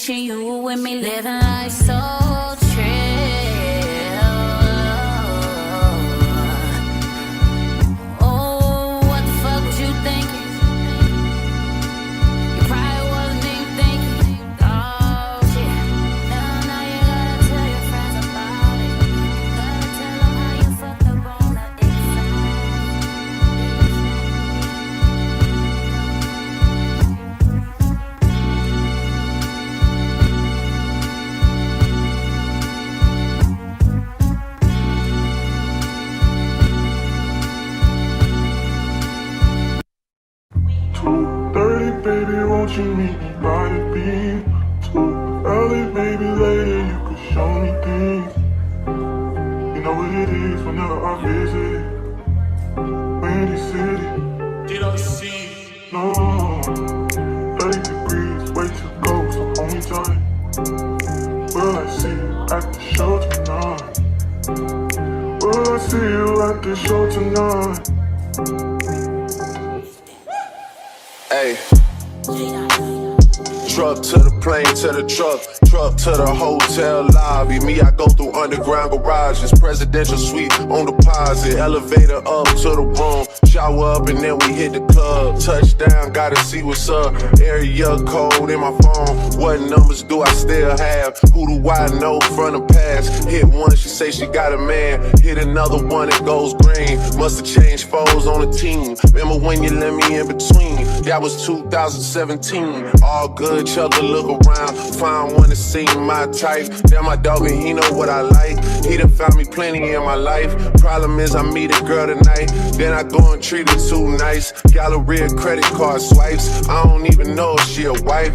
picture you with me living life so chill. Oh, what the fuck was you thinking? You probably wasn't even thinking. Oh shit. Now you gotta tell your friends about it. Gotta tell them how you fucked up on the inside. 2:30, baby, won't you meet me by the beam? Too early, baby, later you could show me things. You know what it is whenever I visit Windy City. No, 30 degrees, way to go, so hold me tight. Will I see you at the show tonight? Will I see you at the show tonight? Hey, truck to the plane, to the truck to the hotel lobby. Me, I go through underground garages, presidential suite on deposit, elevator up to the room, shower up and then we hit the club. Touchdown, gotta see what's up. Area code in my phone. What numbers do I still have? Who do I know from the past? Hit one, she say she got a man. Hit another one, it goes green. Must've changed foes on the team. Remember when you let me in between? That was 2017. All good, chug a look around. Find one to see my type. Damn, my dog and he know what I like. He done found me plenty in my life. Problem is I meet a girl tonight, then I go and treat her too nice. Galleria credit card swipes. I don't even know if she a wife,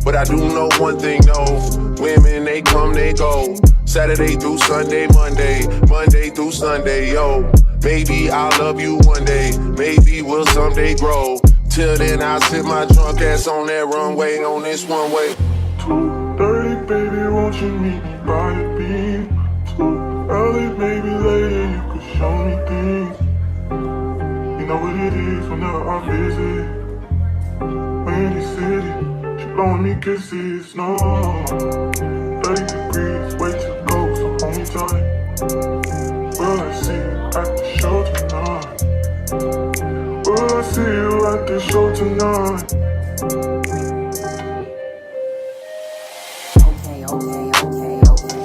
but I do know one thing though. Women, they come, they go. Saturday through Sunday, Monday through Sunday, yo. Maybe I'll love you one day. Maybe we'll someday grow. Till then, I'll sit my drunk ass on that runway, on this one way. 2:30, baby, won't you meet me by the beam? Too early, maybe later you could show me things. You know what it is whenever I visit Windy City. She blowing me kisses, no. 30 degrees, way to go, so hold me tight. Will I see you at the show tonight? Will I see you at the show tonight?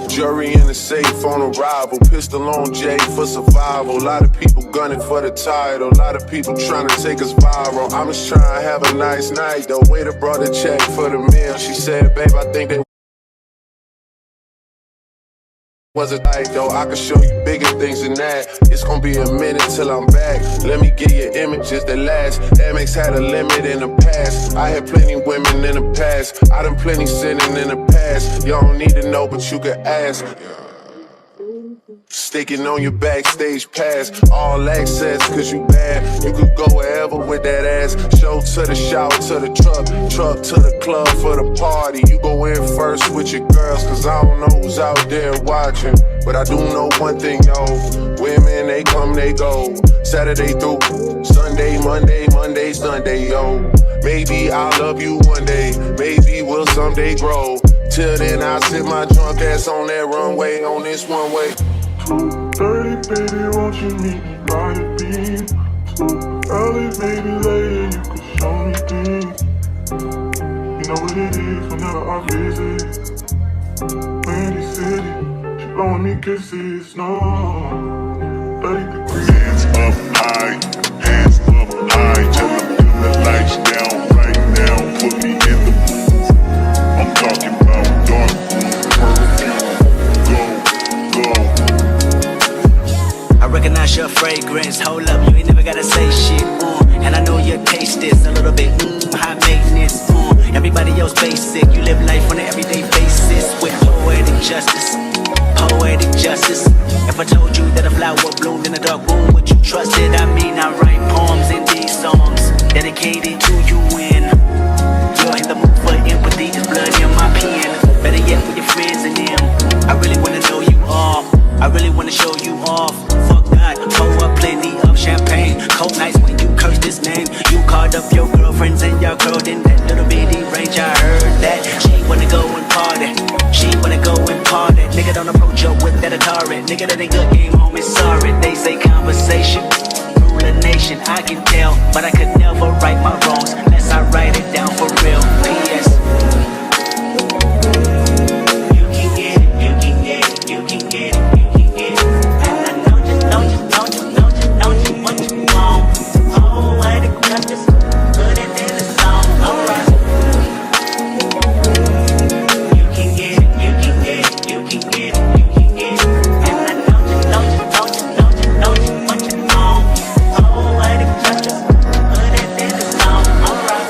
Jury in the safe on arrival. Pistol on Jay for survival. A lot of people gunning for the title. A lot of people trying to take us viral. I'm just trying to have a nice night. The waiter brought a check for the meal. She said, babe, I think that was it tight though. I can show you bigger things than that. It's gonna be a minute till I'm back. Let me get you images that last. Amex had a limit in the past. I had plenty women in the past. I done plenty sinning in the past. You don't need to know, but you can ask. Sticking on your backstage pass. All access, cause you bad. You could go wherever with that ass. Show to the shower, to the truck to the club for the party. You go in first with your girls, cause I don't know who's out there watching. But I do know one thing though. Women, they come, they go. Saturday through Sunday, Monday, Sunday, yo. Maybe I'll love you one day. Maybe we'll someday grow. Till then, I'll sit my drunk ass on that runway, on this one way. 2:30, baby, won't you meet me by the beam? Too early, maybe later you could show me things. You know what it is whenever I visit Windy City. She blowing me kisses, no. 30 degrees. Hands up high, tell them put the lights down right now. Put me in the mood. I'm talking about dark room perfume. Go. I recognize your fragrance, hold up, you ain't never gotta say shit, and I know your taste is a little bit, high maintenance, everybody else basic, you live life on an everyday basis, with poetic justice, if I told you that a flower bloomed in a dark room, would you trust it? I mean, I write poems in these songs, dedicated to you, and you're in the mood for empathy, there's blood in my pen, better yet with your friends and them, I really wanna know you all, I really wanna show you off. Fuck God, pour up plenty of champagne. Cold nights when you curse this name. You called up your girlfriends and y'all curled in that little bitty range. I heard that she wanna go and patient, I can tell, but I could never right my wrongs unless I write it down for real. P.S. You can get it, you can get it, you can get it, you can get it. And I know you what you want. Oh, what it got this, put it in the song. Alright. You can get it, you can get it, you can get it, you can get it. And I know you what you want. Oh, what it got this, put it in the song. Alright.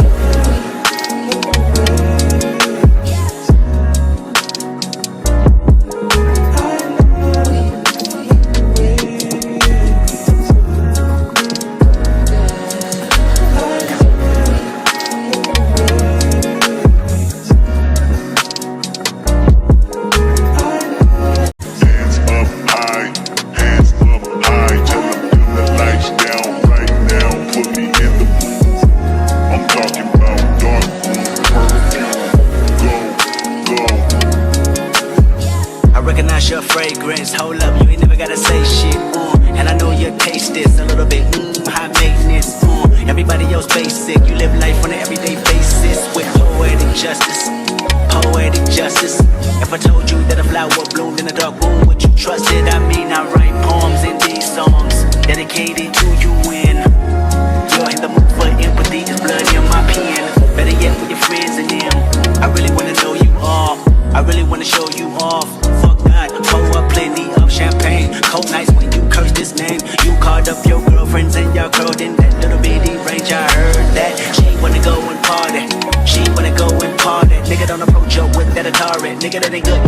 Hands up high, hands up high. Tell them dim the lights down right now. Put me in the mood. I'm talking about dark room, perfume. Go. I recognize your fragrance. Hold up, you ain't never gotta say shit. And I know your taste is a little bit high maintenance. Everybody else basic. You live life on an everyday basis with poetic justice. Poetic justice. If I told you that a flower bloomed in a dark room, would you trust it? I mean, I write poems in these songs dedicated to you. When you're in the mood for empathy, there's blood in my pen. Better yet, with your friends and them. I really wanna know you all. I really wanna show you off. Fuck that, pour up plenty of champagne. Cold nights when you curse this name. You called up your girlfriends and y'all curled in that little bitty range. I heard that she wanna go and party. She wanna go and party. Nigga, don't approach her with that Atari. Nigga, that ain't good